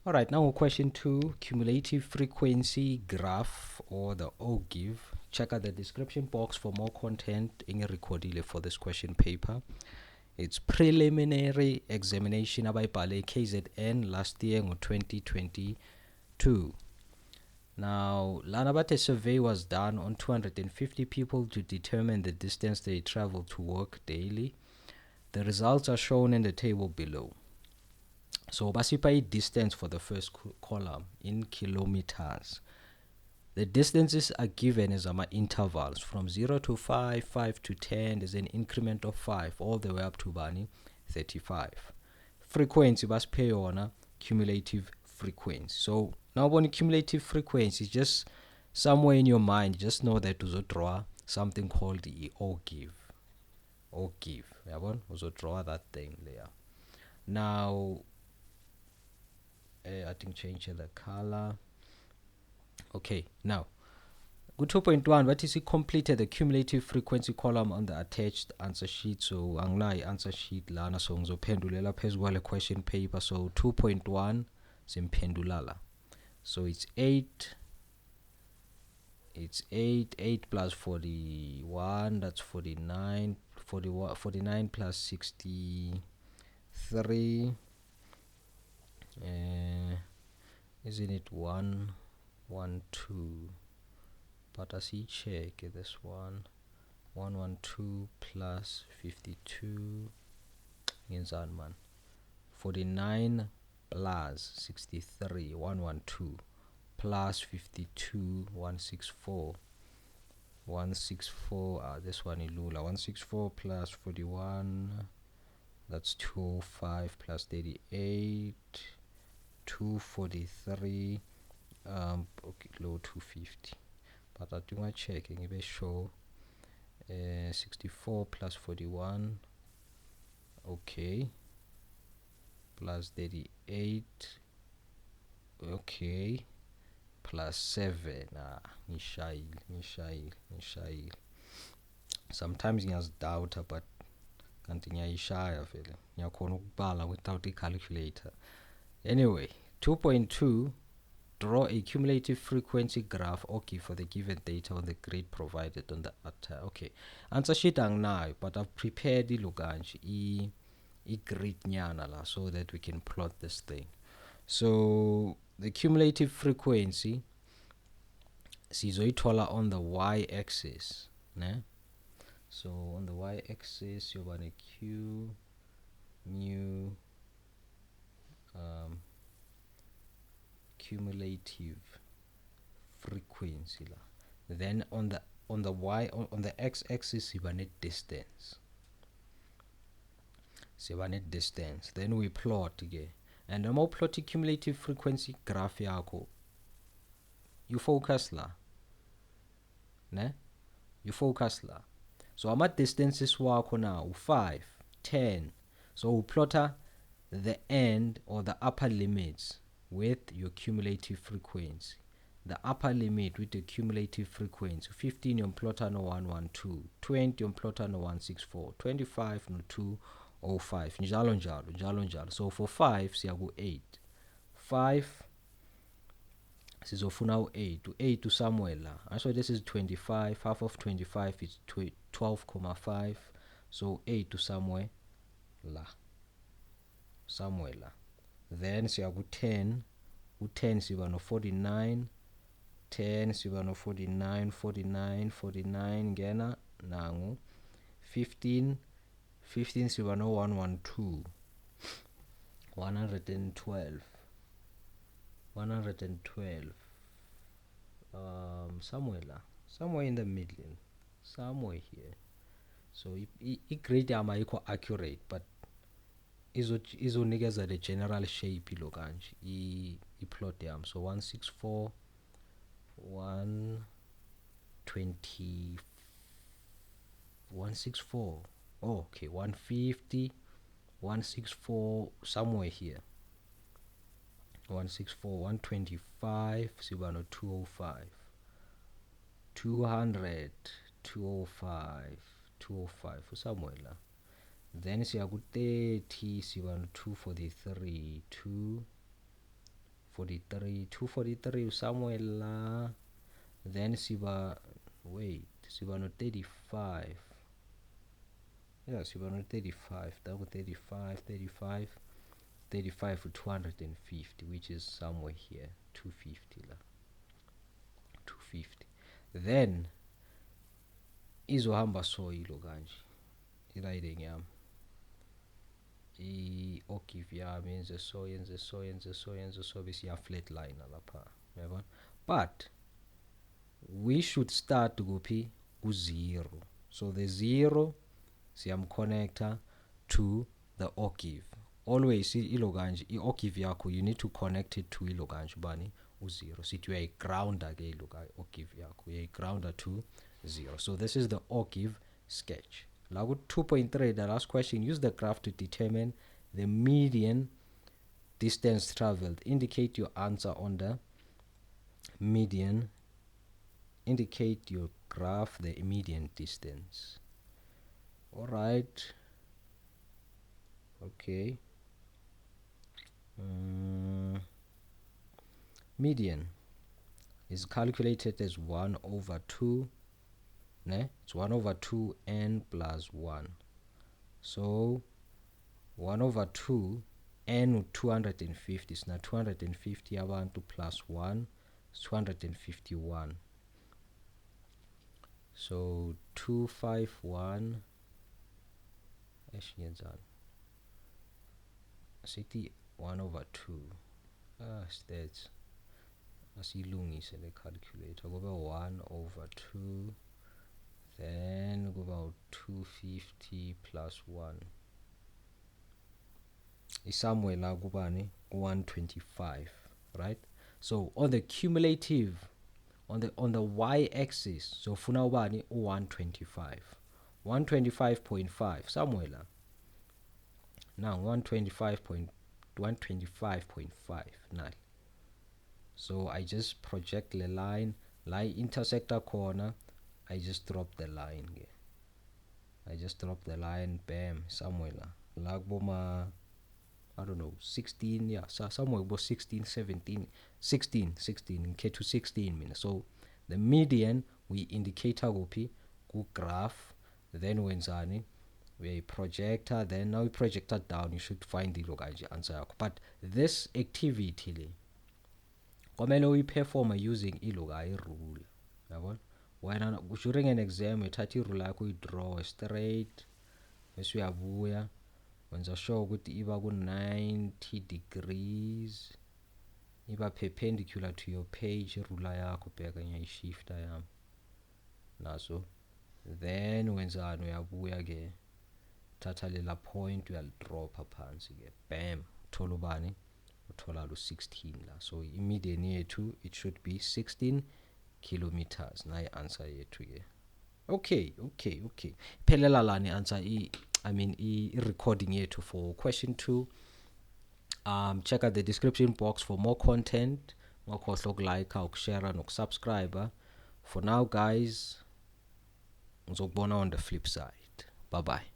All right, now question 2, cumulative frequency graph, or the Ogive. Check out the description box for more content in recordile for this question paper. It's preliminary examination by KZN last year in 2022. Now, Lanabate survey was done on 250 people to determine the distance they travel to work daily. The results are shown in the table below. So, basipa distance for the first column in kilometers. The distances are given as intervals from 0 to 5, 5 to 10. There's an increment of 5 all the way up to 35. Frequency basipa yona cumulative frequency. So now when cumulative frequency is just somewhere in your mind, just know that to draw something called the Ogive. Draw that thing there. Now I think change the color. Okay, now go 2.1, what is it completed the cumulative frequency column on the attached answer sheet. So anginayi answer sheet lana, so ngizophendulela phezu kwale question paper. So 2.1 simphendulala. So it's 8 plus 41, that's 49 plus 63, isn't it 1 1 2, but I see check this one. 112 plus 52 ngenzani man, 49 plus 63 112 plus 52 164 this one ilula. 164 plus 41, that's 205 plus 38 243, okay, low 250, but I do my checking if I show 64 plus 41, okay, plus 38, okay, plus 7. Ngishayile. Sometimes ngiyazidoubt, but kanti ngiyayishaya vele, ngiyakhona ukubala without a calculator. Anyway, 2.2, draw a cumulative frequency graph for the given data on the grid provided on the attire. Okay, answer sheet anginayo, but I've prepared i grid nyana la, so that we can plot this thing. So the cumulative frequency sizoyithola on the y-axis, ne? So on the y-axis you're gonna q mu cumulative frequency la. Then on the x-axis you're gonna distance. Then we plot again, and the more plot cumulative frequency graph yako, you focus la, ne? You focus la. So ama distances wako now 5, 10. So we plotter the end or the upper limits with your cumulative frequency. The upper limit with the cumulative frequency 15 on plotter no 112, 20 on plotter no 164, 25 no 205, njalo njalo. So for 5 siyaku 8. 5 sizofuna u8 u8 to somewhere la. So this is 25, half of 25 is 12,5. so 8 to somewhere la. Then siyaku 10, u10 siba no 49, 10 siba no 49, 49 ngena nangu 15 siba no 112, 112, somewhere in the middle, somewhere here. So I grade yama iko accurate, but izonikeza the general shape lo kanje I plot yam. So 164, 120, 164, okay, 150, 164, somewhere here, 164, 125 sibano 205, 200, 205 somewhere la. Then siyaku 30 sibano 243, 43 243 somewhere la, then siba no 35. Yeah, siba no 35. That was 35 to 250, which is somewhere here 250 la, 250. Then izohamba so ilo kanje i-riding yami, i-ogive yami yenze so bese iya flatline lapha, yabona. But we should start kuphi ku-0. So the 0 siyamconnecta to the ogive. Always ilo kanje i-ogive yakho you need to connect it to ilo kanje ubani u-0. Sithi uyayigrounda ke ilo ogive yakho, uyayigrounda to 0. So this is the ogive sketch. Now 2.3, the last question, use the graph to determine the median distance traveled. Indicate your answer on the median. Indicate your graph the median distance. All right. Okay. Median is calculated as 1 over 2. It's 1 over 2 n plus 1. So 1 over 2 n 250 is now 250 abantu plus 1 is 251. So 251 city 1 over 2 stats asilungise le calculator kube 1 over 2, then kube 250 plus 1 is somewhere la kubani 125, right? So on the cumulative, on the y-axis, so funa ubani 125, 125.5 somewhere la. Now 125.5 now. So I just project the line intersector corner, I just drop the line here. I just drop the line, bam, somewhere la boma, I don't know, 16, yeah, so somewhere about 16, 17, 16 in K to 16 minutes. So the median we indicate gopi ku graph, then wenzani we projector, then now we projector down, you should find the lokaji answer. But this activity le komele we perform using iloga rule, yabona. When during an exam uthatha irule yakho uyidraw straight bese uyabuya wenza sure ukuthi iba ku 90 degrees, iba perpendicular to your page irule yakho, bheka ngiyayishifta yami naso. Then wenzani uyabuya ke thatha lela point uyalidropa phansi ke, bam, uthola ubani, uthola lo 16 la. So median yethu it should be 16 kilometers na answer yethu ke. Okay. Phelela lani answer i-recording yethu for question 2. Check out the description box for more content. Ungakhohlwa ukulike, ukushare nokusubscribe. For now guys, ngizokubona on the flip side. Bye bye.